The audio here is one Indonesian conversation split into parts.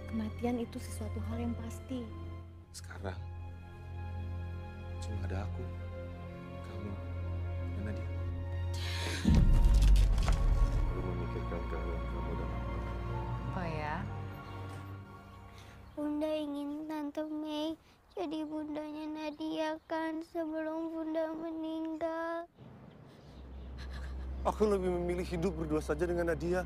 Kematian itu sesuatu hal yang pasti. Sekarang cuma ada aku, kamu, dan Nadia. Belum memikirkan kehadiran kamu dan aku. Oh ya? Bunda ingin Tante Mei jadi bundanya Nadia kan sebelum Bunda meninggal. Aku lebih memilih hidup berdua saja dengan Nadia.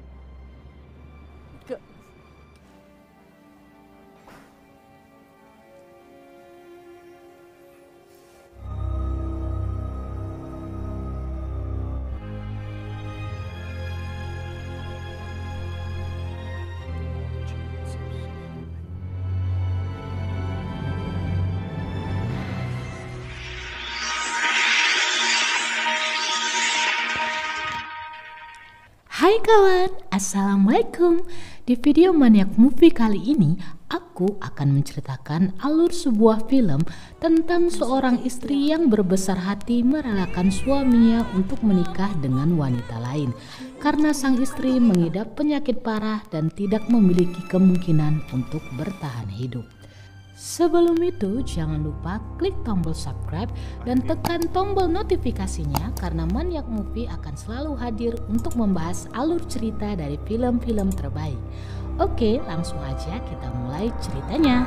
Hai kawan, Assalamualaikum. Di video Maniac Movie kali ini, aku akan menceritakan alur sebuah film tentang seorang istri yang berbesar hati merelakan suaminya untuk menikah dengan wanita lain karena sang istri mengidap penyakit parah dan tidak memiliki kemungkinan untuk bertahan hidup. Sebelum itu, jangan lupa klik tombol subscribe dan tekan tombol notifikasinya karena Maniac Movie akan selalu hadir untuk membahas alur cerita dari film-film terbaik. Oke, langsung aja kita mulai ceritanya.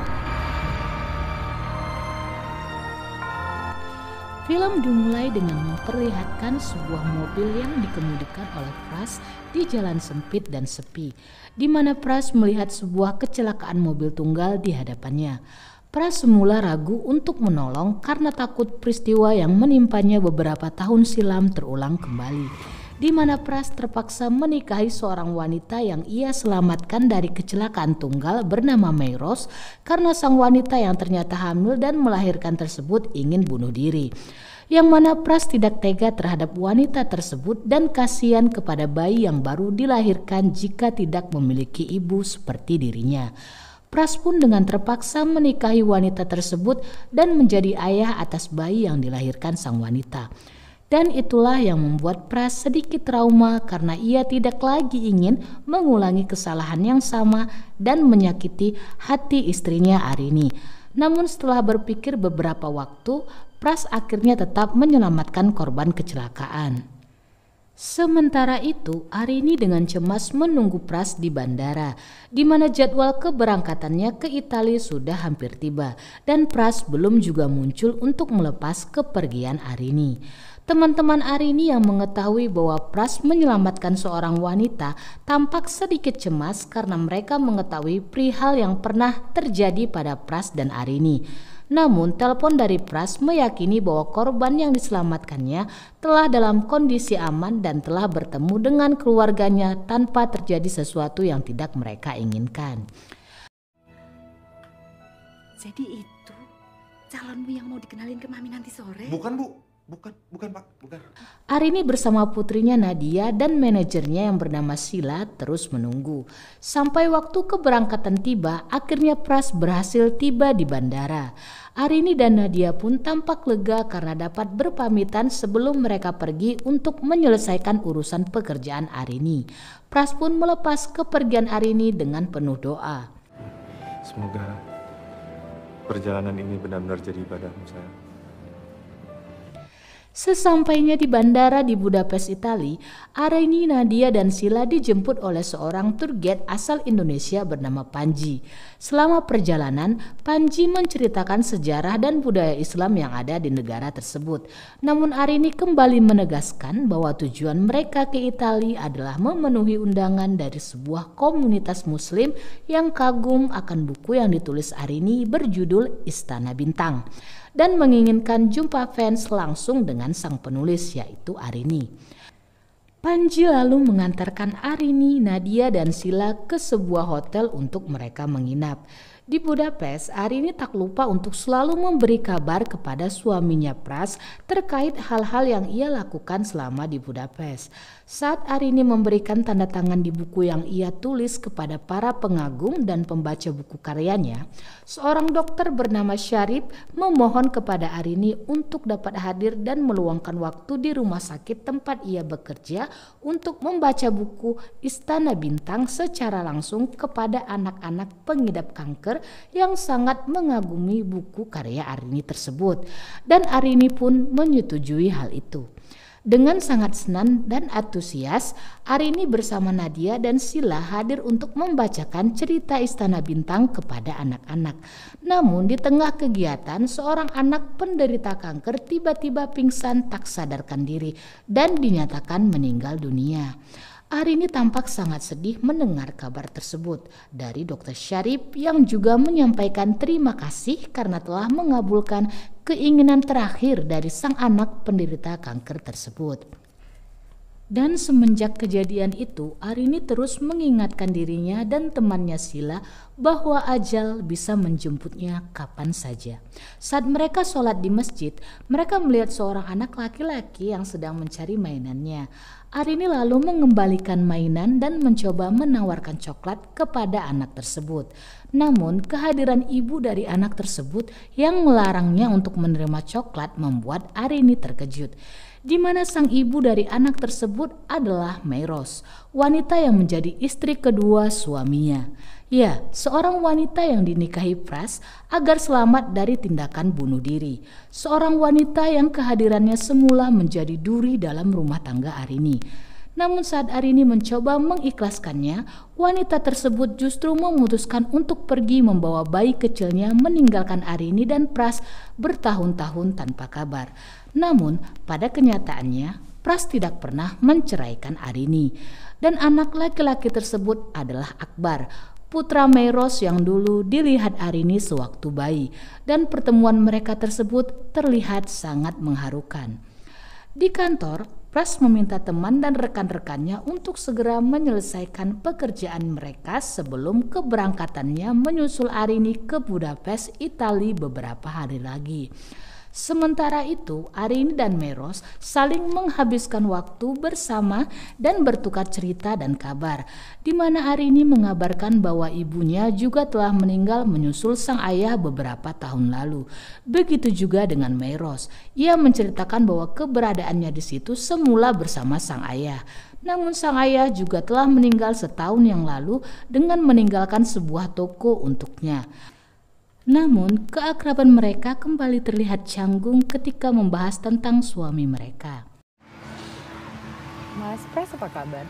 Film dimulai dengan memperlihatkan sebuah mobil yang dikemudikan oleh Pras di jalan sempit dan sepi, di mana Pras melihat sebuah kecelakaan mobil tunggal di hadapannya. Pras semula ragu untuk menolong karena takut peristiwa yang menimpanya beberapa tahun silam terulang kembali, di mana Pras terpaksa menikahi seorang wanita yang ia selamatkan dari kecelakaan tunggal bernama Mayros karena sang wanita yang ternyata hamil dan melahirkan tersebut ingin bunuh diri. Yang mana Pras tidak tega terhadap wanita tersebut dan kasihan kepada bayi yang baru dilahirkan jika tidak memiliki ibu seperti dirinya. Pras pun dengan terpaksa menikahi wanita tersebut dan menjadi ayah atas bayi yang dilahirkan sang wanita. Dan itulah yang membuat Pras sedikit trauma karena ia tidak lagi ingin mengulangi kesalahan yang sama dan menyakiti hati istrinya Arini. Namun setelah berpikir beberapa waktu, Pras akhirnya tetap menyelamatkan korban kecelakaan. Sementara itu, Arini dengan cemas menunggu Pras di bandara, di mana jadwal keberangkatannya ke Italia sudah hampir tiba dan Pras belum juga muncul untuk melepas kepergian Arini. Teman-teman Arini yang mengetahui bahwa Pras menyelamatkan seorang wanita tampak sedikit cemas karena mereka mengetahui perihal yang pernah terjadi pada Pras dan Arini. Namun telepon dari Pras meyakini bahwa korban yang diselamatkannya telah dalam kondisi aman dan telah bertemu dengan keluarganya tanpa terjadi sesuatu yang tidak mereka inginkan. Jadi itu calonmu yang mau dikenalin ke Mami nanti sore? Bukan Bu, bukan Pak, bukan. Arini bersama putrinya Nadia dan manajernya yang bernama Sila terus menunggu. Sampai waktu keberangkatan tiba, akhirnya Pras berhasil tiba di bandara. Arini dan Nadia pun tampak lega karena dapat berpamitan sebelum mereka pergi untuk menyelesaikan urusan pekerjaan Arini. Pras pun melepas kepergian Arini dengan penuh doa. Semoga perjalanan ini benar-benar jadi ibadahmu sayang. Sesampainya di bandara di Budapest, Italia, Arini, Nadia, dan Sila dijemput oleh seorang tour guide asal Indonesia bernama Panji. Selama perjalanan, Panji menceritakan sejarah dan budaya Islam yang ada di negara tersebut. Namun Arini kembali menegaskan bahwa tujuan mereka ke Italia adalah memenuhi undangan dari sebuah komunitas muslim yang kagum akan buku yang ditulis Arini berjudul Istana Bintang, dan menginginkan jumpa fans langsung dengan sang penulis yaitu Arini. Panji lalu mengantarkan Arini, Nadia, dan Sila ke sebuah hotel untuk mereka menginap. Di Budapest, Arini tak lupa untuk selalu memberi kabar kepada suaminya Pras terkait hal-hal yang ia lakukan selama di Budapest. Saat Arini memberikan tanda tangan di buku yang ia tulis kepada para pengagum dan pembaca buku karyanya, seorang dokter bernama Syarif memohon kepada Arini untuk dapat hadir dan meluangkan waktu di rumah sakit tempat ia bekerja untuk membaca buku Istana Bintang secara langsung kepada anak-anak pengidap kanker yang sangat mengagumi buku karya Arini tersebut. Dan Arini pun menyetujui hal itu. Dengan sangat senang dan antusias, Arini bersama Nadia dan Sila hadir untuk membacakan cerita Istana Bintang kepada anak-anak. Namun di tengah kegiatan, seorang anak penderita kanker tiba-tiba pingsan tak sadarkan diri dan dinyatakan meninggal dunia. Arini tampak sangat sedih mendengar kabar tersebut dari Dr. Syarif yang juga menyampaikan terima kasih karena telah mengabulkan keinginan terakhir dari sang anak penderita kanker tersebut. Dan semenjak kejadian itu, Arini terus mengingatkan dirinya dan temannya Sila bahwa ajal bisa menjemputnya kapan saja. Saat mereka sholat di masjid, mereka melihat seorang anak laki-laki yang sedang mencari mainannya. Arini lalu mengembalikan mainan dan mencoba menawarkan coklat kepada anak tersebut. Namun kehadiran ibu dari anak tersebut yang melarangnya untuk menerima coklat membuat Arini terkejut. Di mana sang ibu dari anak tersebut adalah Meros, wanita yang menjadi istri kedua suaminya. Ya, seorang wanita yang dinikahi Pras agar selamat dari tindakan bunuh diri. Seorang wanita yang kehadirannya semula menjadi duri dalam rumah tangga Arini. Namun saat Arini mencoba mengikhlaskannya, wanita tersebut justru memutuskan untuk pergi membawa bayi kecilnya meninggalkan Arini dan Pras bertahun-tahun tanpa kabar. Namun pada kenyataannya Pras tidak pernah menceraikan Arini. Dan anak laki-laki tersebut adalah Akbar, putra Meros yang dulu dilihat Arini sewaktu bayi. Dan pertemuan mereka tersebut terlihat sangat mengharukan. Di kantor, Pras meminta teman dan rekan-rekannya untuk segera menyelesaikan pekerjaan mereka sebelum keberangkatannya menyusul Arini ke Budapest, Italia beberapa hari lagi. Sementara itu, Arini dan Meros saling menghabiskan waktu bersama dan bertukar cerita dan kabar, di mana Arini mengabarkan bahwa ibunya juga telah meninggal menyusul sang ayah beberapa tahun lalu. Begitu juga dengan Meros. Ia menceritakan bahwa keberadaannya di situ semula bersama sang ayah. Namun sang ayah juga telah meninggal setahun yang lalu dengan meninggalkan sebuah toko untuknya. Namun, keakraban mereka kembali terlihat canggung ketika membahas tentang suami mereka. Mas Pras apa kabar?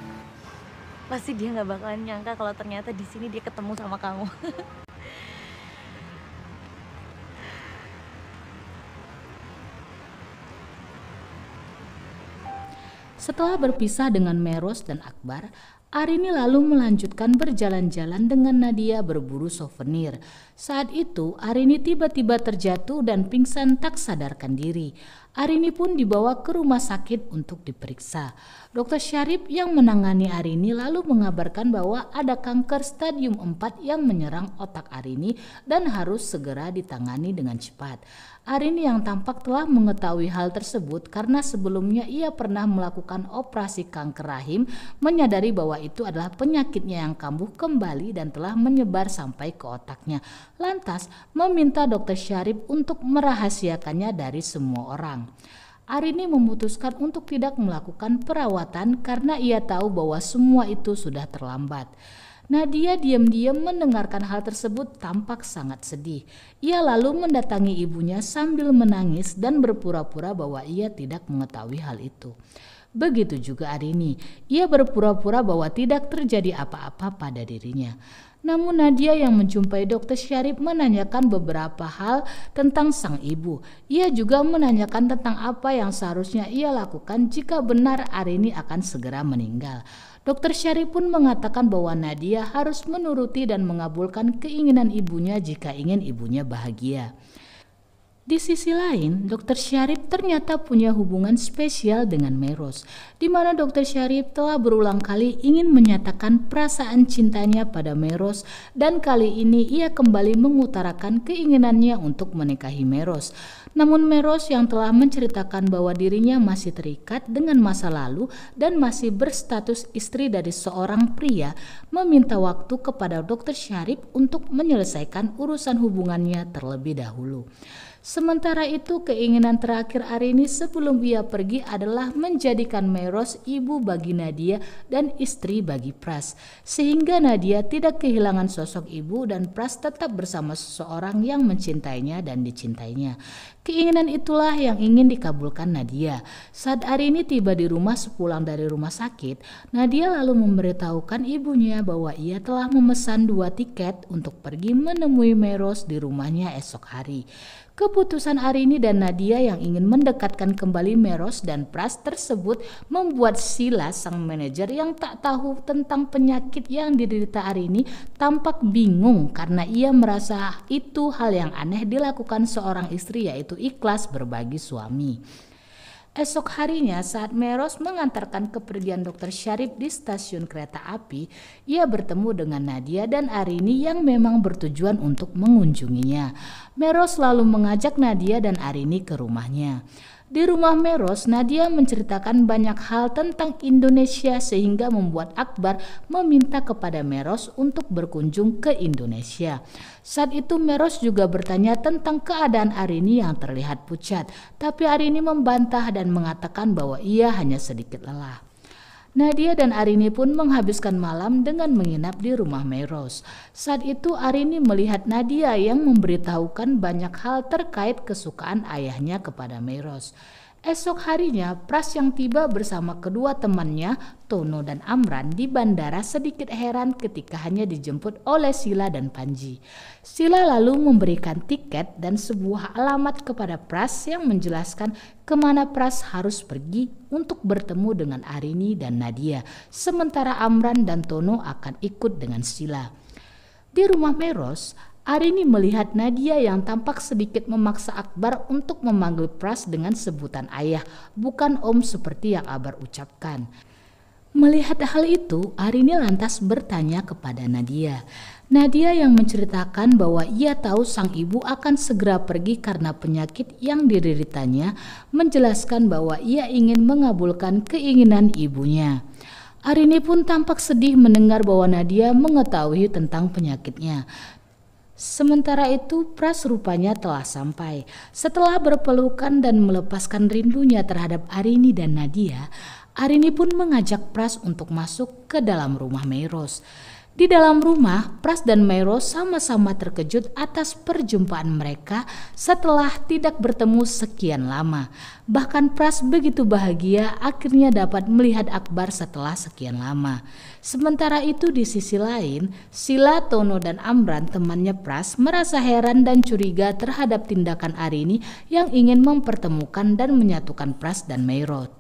Pasti dia nggak bakalan nyangka kalau ternyata di sini dia ketemu sama kamu. Setelah berpisah dengan Meros dan Akbar, Arini lalu melanjutkan berjalan-jalan dengan Nadia berburu souvenir. Saat itu Arini tiba-tiba terjatuh dan pingsan tak sadarkan diri. Arini pun dibawa ke rumah sakit untuk diperiksa. Dr. Syarif yang menangani Arini lalu mengabarkan bahwa ada kanker stadium 4 yang menyerang otak Arini dan harus segera ditangani dengan cepat. Arini yang tampak telah mengetahui hal tersebut karena sebelumnya ia pernah melakukan operasi kanker rahim, menyadari bahwa itu adalah penyakitnya yang kambuh kembali dan telah menyebar sampai ke otaknya. Lantas meminta Dr. Syarif untuk merahasiakannya dari semua orang. Arini memutuskan untuk tidak melakukan perawatan karena ia tahu bahwa semua itu sudah terlambat. Nadia diam-diam mendengarkan hal tersebut tampak sangat sedih. Ia lalu mendatangi ibunya sambil menangis dan berpura-pura bahwa ia tidak mengetahui hal itu. Begitu juga Arini, ia berpura-pura bahwa tidak terjadi apa-apa pada dirinya. Namun Nadia yang menjumpai Dr. Syarif menanyakan beberapa hal tentang sang ibu. Ia juga menanyakan tentang apa yang seharusnya ia lakukan jika benar Arini akan segera meninggal. Dr. Syarif pun mengatakan bahwa Nadia harus menuruti dan mengabulkan keinginan ibunya jika ingin ibunya bahagia. Di sisi lain, Dr. Syarif ternyata punya hubungan spesial dengan Meros, di mana Dr. Syarif telah berulang kali ingin menyatakan perasaan cintanya pada Meros dan kali ini ia kembali mengutarakan keinginannya untuk menikahi Meros. Namun Meros yang telah menceritakan bahwa dirinya masih terikat dengan masa lalu dan masih berstatus istri dari seorang pria, meminta waktu kepada Dr. Syarif untuk menyelesaikan urusan hubungannya terlebih dahulu. Sementara itu, keinginan terakhir Arini sebelum ia pergi adalah menjadikan Meros ibu bagi Nadia dan istri bagi Pras, sehingga Nadia tidak kehilangan sosok ibu dan Pras tetap bersama seseorang yang mencintainya dan dicintainya. Keinginan itulah yang ingin dikabulkan Nadia. Saat Arini tiba di rumah sepulang dari rumah sakit, Nadia lalu memberitahukan ibunya bahwa ia telah memesan 2 tiket untuk pergi menemui Meros di rumahnya esok hari. Keputusan Arini dan Nadia yang ingin mendekatkan kembali Meros dan Pras tersebut membuat Sila, sang manajer yang tak tahu tentang penyakit yang diderita Arini, tampak bingung karena ia merasa itu hal yang aneh dilakukan seorang istri, yaitu ikhlas berbagi suami. Esok harinya saat Meros mengantarkan kepergian Dr. Syarif di stasiun kereta api, ia bertemu dengan Nadia dan Arini yang memang bertujuan untuk mengunjunginya. Meros lalu mengajak Nadia dan Arini ke rumahnya. Di rumah Meros, Nadia menceritakan banyak hal tentang Indonesia sehingga membuat Akbar meminta kepada Meros untuk berkunjung ke Indonesia. Saat itu Meros juga bertanya tentang keadaan Arini yang terlihat pucat, tapi Arini membantah dan mengatakan bahwa ia hanya sedikit lelah. Nadia dan Arini pun menghabiskan malam dengan menginap di rumah Meros. Saat itu Arini melihat Nadia yang memberitahukan banyak hal terkait kesukaan ayahnya kepada Meros. Esok harinya, Pras yang tiba bersama kedua temannya, Tono dan Amran, di bandara sedikit heran ketika hanya dijemput oleh Sila dan Panji. Sila lalu memberikan tiket dan sebuah alamat kepada Pras yang menjelaskan kemana Pras harus pergi untuk bertemu dengan Arini dan Nadia, sementara Amran dan Tono akan ikut dengan Sila. Di rumah Meros, Arini melihat Nadia yang tampak sedikit memaksa Akbar untuk memanggil Pras dengan sebutan ayah, bukan om seperti yang Akbar ucapkan. Melihat hal itu, Arini lantas bertanya kepada Nadia. Nadia yang menceritakan bahwa ia tahu sang ibu akan segera pergi karena penyakit yang dideritanya, menjelaskan bahwa ia ingin mengabulkan keinginan ibunya. Arini pun tampak sedih mendengar bahwa Nadia mengetahui tentang penyakitnya. Sementara itu, Pras rupanya telah sampai. Setelah berpelukan dan melepaskan rindunya terhadap Arini dan Nadia, Arini pun mengajak Pras untuk masuk ke dalam rumah Meros. Di dalam rumah, Pras dan Meros sama-sama terkejut atas perjumpaan mereka setelah tidak bertemu sekian lama. Bahkan Pras begitu bahagia akhirnya dapat melihat Akbar setelah sekian lama. Sementara itu di sisi lain, Sila, Tono, dan Amran, temannya Pras, merasa heran dan curiga terhadap tindakan Arini yang ingin mempertemukan dan menyatukan Pras dan Meros.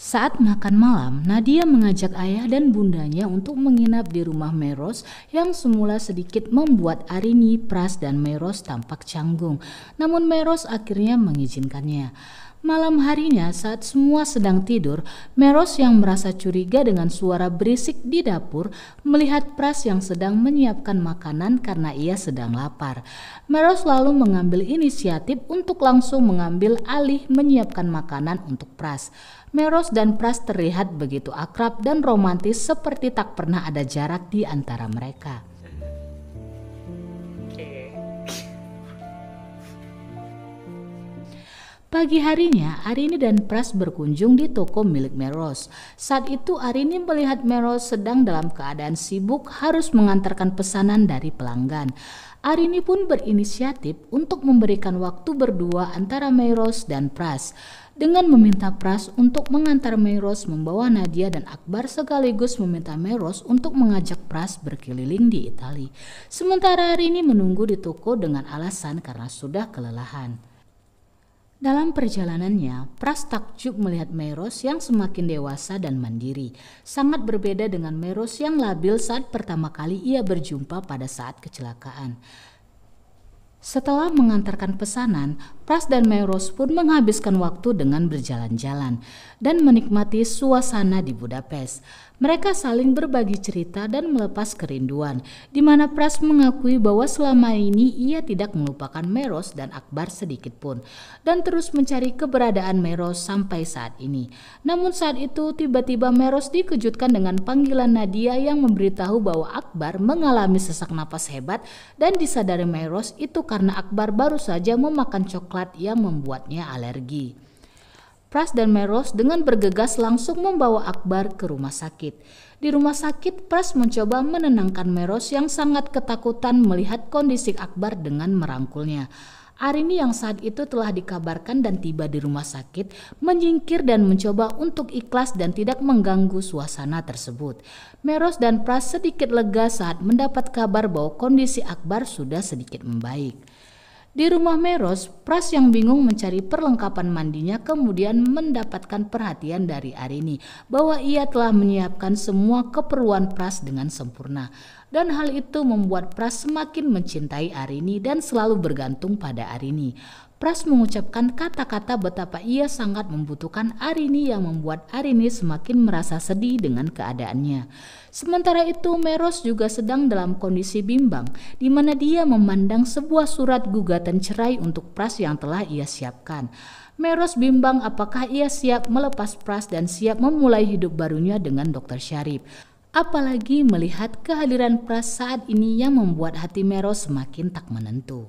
Saat makan malam, Nadia mengajak ayah dan bundanya untuk menginap di rumah Meros yang semula sedikit membuat Arini, Pras, dan Meros tampak canggung. Namun Meros akhirnya mengizinkannya. Malam harinya saat semua sedang tidur, Meros yang merasa curiga dengan suara berisik di dapur melihat Pras yang sedang menyiapkan makanan karena ia sedang lapar. Meros lalu mengambil inisiatif untuk langsung mengambil alih menyiapkan makanan untuk Pras. Meros dan Pras terlihat begitu akrab dan romantis seperti tak pernah ada jarak di antara mereka. Pagi harinya, Arini dan Pras berkunjung di toko milik Meros. Saat itu Arini melihat Meros sedang dalam keadaan sibuk harus mengantarkan pesanan dari pelanggan. Arini pun berinisiatif untuk memberikan waktu berdua antara Meros dan Pras, dengan meminta Pras untuk mengantar Meros membawa Nadia dan Akbar sekaligus meminta Meros untuk mengajak Pras berkeliling di Italia. Sementara Arini menunggu di toko dengan alasan karena sudah kelelahan. Dalam perjalanannya, Pras takjub melihat Meros yang semakin dewasa dan mandiri. Sangat berbeda dengan Meros yang labil saat pertama kali ia berjumpa pada saat kecelakaan. Setelah mengantarkan pesanan, Pras dan Meros pun menghabiskan waktu dengan berjalan-jalan dan menikmati suasana di Budapest. Mereka saling berbagi cerita dan melepas kerinduan, di mana Pras mengakui bahwa selama ini ia tidak melupakan Meros dan Akbar sedikit pun, dan terus mencari keberadaan Meros sampai saat ini. Namun saat itu tiba-tiba Meros dikejutkan dengan panggilan Nadia yang memberitahu bahwa Akbar mengalami sesak napas hebat, dan disadari Meros itu karena Akbar baru saja memakan coklat yang membuatnya alergi. Pras dan Meros dengan bergegas langsung membawa Akbar ke rumah sakit. Di rumah sakit, Pras mencoba menenangkan Meros yang sangat ketakutan melihat kondisi Akbar dengan merangkulnya. Arini yang saat itu telah dikabarkan dan tiba di rumah sakit menyingkir dan mencoba untuk ikhlas dan tidak mengganggu suasana tersebut. Meros dan Pras sedikit lega saat mendapat kabar bahwa kondisi Akbar sudah sedikit membaik. Di rumah Meros, Pras yang bingung mencari perlengkapan mandinya kemudian mendapatkan perhatian dari Arini bahwa ia telah menyiapkan semua keperluan Pras dengan sempurna. Dan hal itu membuat Pras semakin mencintai Arini dan selalu bergantung pada Arini. Pras mengucapkan kata-kata betapa ia sangat membutuhkan Arini yang membuat Arini semakin merasa sedih dengan keadaannya. Sementara itu Meros juga sedang dalam kondisi bimbang, di mana dia memandang sebuah surat gugatan cerai untuk Pras yang telah ia siapkan. Meros bimbang apakah ia siap melepas Pras dan siap memulai hidup barunya dengan Dr. Syarif. Apalagi melihat kehadiran Pras saat ini yang membuat hati Meros semakin tak menentu.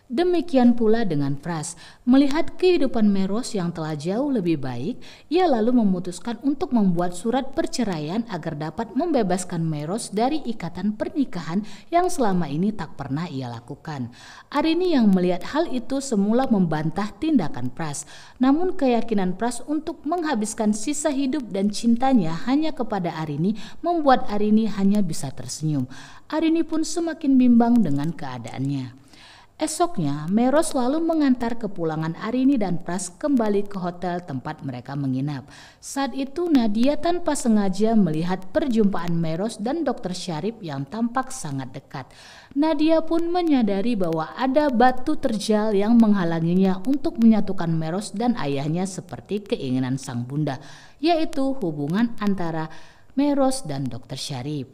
Demikian pula dengan Pras, melihat kehidupan Meros yang telah jauh lebih baik, ia lalu memutuskan untuk membuat surat perceraian agar dapat membebaskan Meros dari ikatan pernikahan yang selama ini tak pernah ia lakukan. Arini yang melihat hal itu semula membantah tindakan Pras, namun keyakinan Pras untuk menghabiskan sisa hidup dan cintanya hanya kepada Arini membuat Arini hanya bisa tersenyum. Arini pun semakin bimbang dengan keadaannya. Esoknya, Meros lalu mengantar kepulangan Arini dan Pras kembali ke hotel tempat mereka menginap. Saat itu Nadia tanpa sengaja melihat perjumpaan Meros dan Dr. Syarif yang tampak sangat dekat. Nadia pun menyadari bahwa ada batu terjal yang menghalanginya untuk menyatukan Meros dan ayahnya seperti keinginan sang bunda, yaitu hubungan antara Meros dan Dr. Syarif.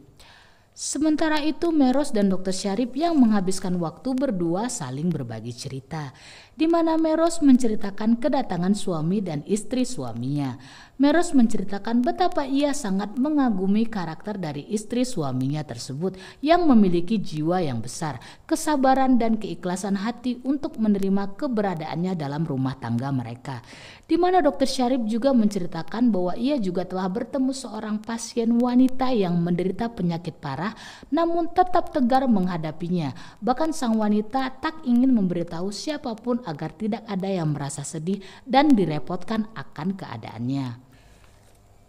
Sementara itu Meros dan Dr. Syarif yang menghabiskan waktu berdua saling berbagi cerita, di mana Meros menceritakan kedatangan suami dan istri suaminya. Meros menceritakan betapa ia sangat mengagumi karakter dari istri suaminya tersebut yang memiliki jiwa yang besar, kesabaran dan keikhlasan hati untuk menerima keberadaannya dalam rumah tangga mereka. Di mana Dr. Syarif juga menceritakan bahwa ia juga telah bertemu seorang pasien wanita yang menderita penyakit parah namun tetap tegar menghadapinya. Bahkan sang wanita tak ingin memberitahu siapapun agar tidak ada yang merasa sedih dan direpotkan akan keadaannya.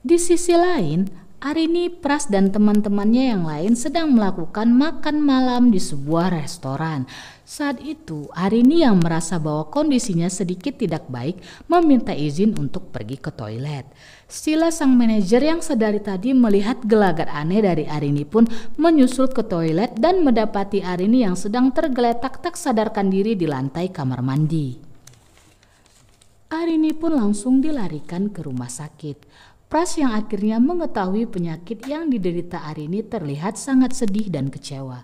Di sisi lain, Arini, Pras dan teman-temannya yang lain sedang melakukan makan malam di sebuah restoran. Saat itu, Arini yang merasa bahwa kondisinya sedikit tidak baik meminta izin untuk pergi ke toilet. Sila sang manajer yang sedari tadi melihat gelagat aneh dari Arini pun menyusul ke toilet dan mendapati Arini yang sedang tergeletak tak sadarkan diri di lantai kamar mandi. Arini pun langsung dilarikan ke rumah sakit. Pras yang akhirnya mengetahui penyakit yang diderita Arini terlihat sangat sedih dan kecewa.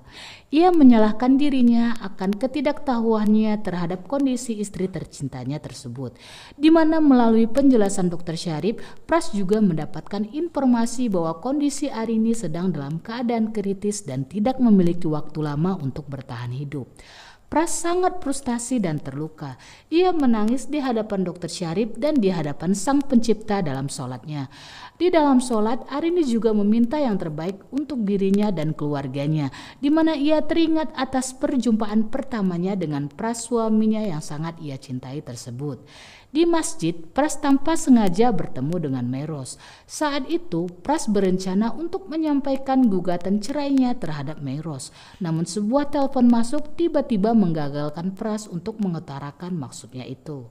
Ia menyalahkan dirinya akan ketidaktahuannya terhadap kondisi istri tercintanya tersebut, di mana melalui penjelasan Dr. Syarif, Pras juga mendapatkan informasi bahwa kondisi Arini sedang dalam keadaan kritis dan tidak memiliki waktu lama untuk bertahan hidup. Pras sangat frustasi dan terluka. Ia menangis di hadapan Dr. Syarif dan di hadapan Sang Pencipta dalam sholatnya. Di dalam sholat, Arini juga meminta yang terbaik untuk dirinya dan keluarganya, di mana ia teringat atas perjumpaan pertamanya dengan Pras suaminya yang sangat ia cintai tersebut. Di masjid, Pras tanpa sengaja bertemu dengan Meros. Saat itu, Pras berencana untuk menyampaikan gugatan cerainya terhadap Meros. Namun sebuah telepon masuk tiba-tiba menggagalkan Pras untuk mengutarakan maksudnya itu.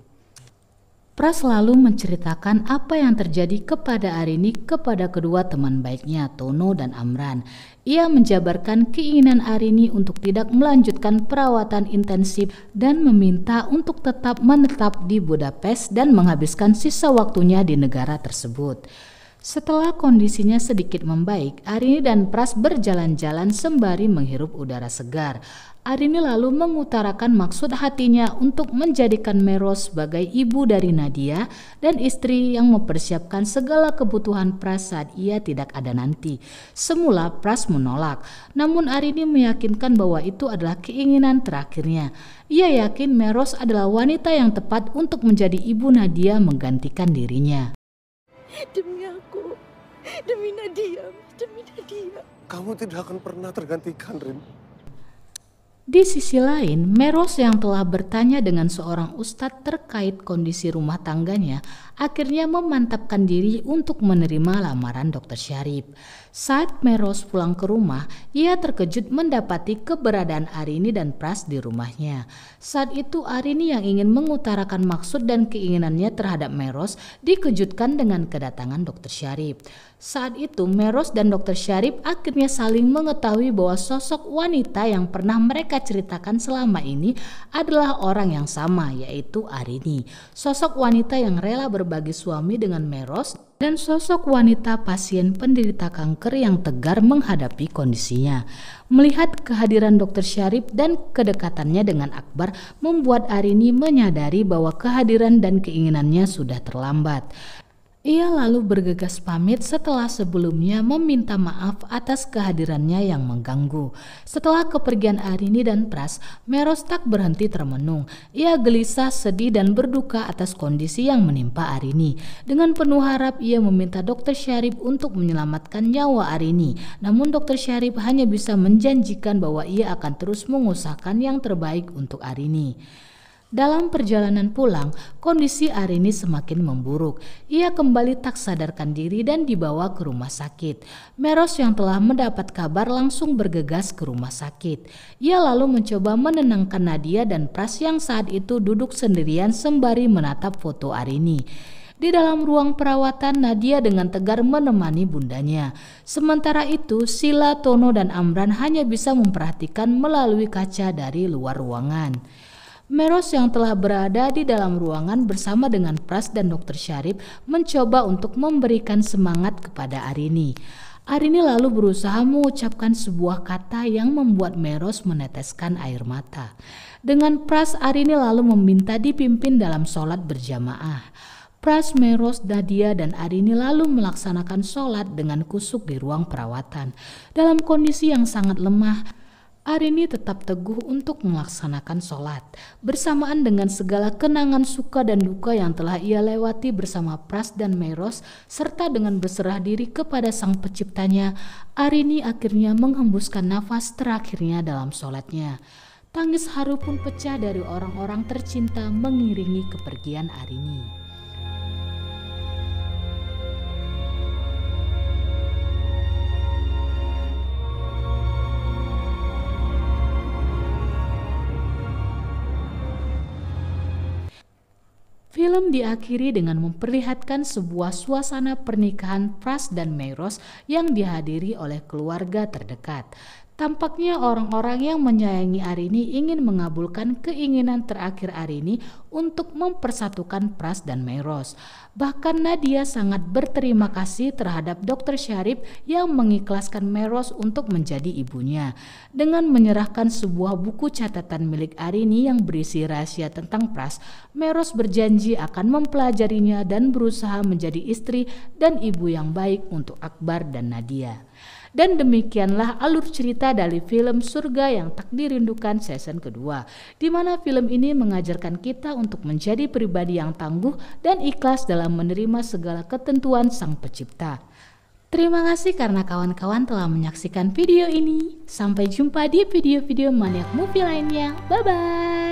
Pras lalu menceritakan apa yang terjadi kepada Arini kepada kedua teman baiknya, Tono dan Amran. Ia menjabarkan keinginan Arini untuk tidak melanjutkan perawatan intensif dan meminta untuk tetap menetap di Budapest dan menghabiskan sisa waktunya di negara tersebut. Setelah kondisinya sedikit membaik, Arini dan Pras berjalan-jalan sembari menghirup udara segar. Arini lalu mengutarakan maksud hatinya untuk menjadikan Meros sebagai ibu dari Nadia dan istri yang mempersiapkan segala kebutuhan Pras saat ia tidak ada nanti. Semula Pras menolak, namun Arini meyakinkan bahwa itu adalah keinginan terakhirnya. Ia yakin Meros adalah wanita yang tepat untuk menjadi ibu Nadia menggantikan dirinya. Demi aku, demi Nadia, demi Nadia. Kamu tidak akan pernah tergantikan, Rin. Di sisi lain, Meros yang telah bertanya dengan seorang ustadz terkait kondisi rumah tangganya akhirnya memantapkan diri untuk menerima lamaran Dr. Syarif. Saat Meros pulang ke rumah, ia terkejut mendapati keberadaan Arini dan Pras di rumahnya. Saat itu Arini yang ingin mengutarakan maksud dan keinginannya terhadap Meros dikejutkan dengan kedatangan Dr. Syarif. Saat itu Meros dan Dr. Syarif akhirnya saling mengetahui bahwa sosok wanita yang pernah mereka ceritakan selama ini adalah orang yang sama, yaitu Arini. Sosok wanita yang rela berbagi suami dengan Meros dan sosok wanita pasien penderita kanker yang tegar menghadapi kondisinya. Melihat kehadiran Dr. Syarif dan kedekatannya dengan Akbar membuat Arini menyadari bahwa kehadiran dan keinginannya sudah terlambat. Ia lalu bergegas pamit setelah sebelumnya meminta maaf atas kehadirannya yang mengganggu. Setelah kepergian Arini dan Pras, Meros tak berhenti termenung. Ia gelisah, sedih dan berduka atas kondisi yang menimpa Arini. Dengan penuh harap ia meminta Dr. Syarif untuk menyelamatkan nyawa Arini. Namun Dr. Syarif hanya bisa menjanjikan bahwa ia akan terus mengusahakan yang terbaik untuk Arini. Dalam perjalanan pulang, kondisi Arini semakin memburuk. Ia kembali tak sadarkan diri dan dibawa ke rumah sakit. Meros yang telah mendapat kabar langsung bergegas ke rumah sakit. Ia lalu mencoba menenangkan Nadia dan Pras yang saat itu duduk sendirian sembari menatap foto Arini. Di dalam ruang perawatan, Nadia dengan tegar menemani bundanya. Sementara itu, Sila, Tono, dan Amran hanya bisa memperhatikan melalui kaca dari luar ruangan. Meros yang telah berada di dalam ruangan bersama dengan Pras dan Dr. Syarif mencoba untuk memberikan semangat kepada Arini. Arini lalu berusaha mengucapkan sebuah kata yang membuat Meros meneteskan air mata. Dengan Pras, Arini lalu meminta dipimpin dalam sholat berjamaah. Pras, Meros, Nadia, dan Arini lalu melaksanakan sholat dengan kusuk di ruang perawatan. Dalam kondisi yang sangat lemah, Arini tetap teguh untuk melaksanakan sholat. Bersamaan dengan segala kenangan suka dan duka yang telah ia lewati bersama Pras dan Meros, serta dengan berserah diri kepada Sang Penciptanya, Arini akhirnya menghembuskan nafas terakhirnya dalam sholatnya. Tangis haru pun pecah dari orang-orang tercinta mengiringi kepergian Arini. Film diakhiri dengan memperlihatkan sebuah suasana pernikahan Pras dan Meros yang dihadiri oleh keluarga terdekat. Tampaknya orang-orang yang menyayangi Arini ingin mengabulkan keinginan terakhir Arini untuk mempersatukan Pras dan Meros. Bahkan Nadia sangat berterima kasih terhadap Dr. Syarif yang mengikhlaskan Meros untuk menjadi ibunya. Dengan menyerahkan sebuah buku catatan milik Arini yang berisi rahasia tentang Pras, Meros berjanji akan mempelajarinya dan berusaha menjadi istri dan ibu yang baik untuk Akbar dan Nadia. Dan demikianlah alur cerita dari film Surga yang Tak Dirindukan season kedua, di mana film ini mengajarkan kita untuk menjadi pribadi yang tangguh dan ikhlas dalam menerima segala ketentuan Sang Pencipta. Terima kasih karena kawan-kawan telah menyaksikan video ini. Sampai jumpa di video-video Maniak Movie lainnya. Bye-bye.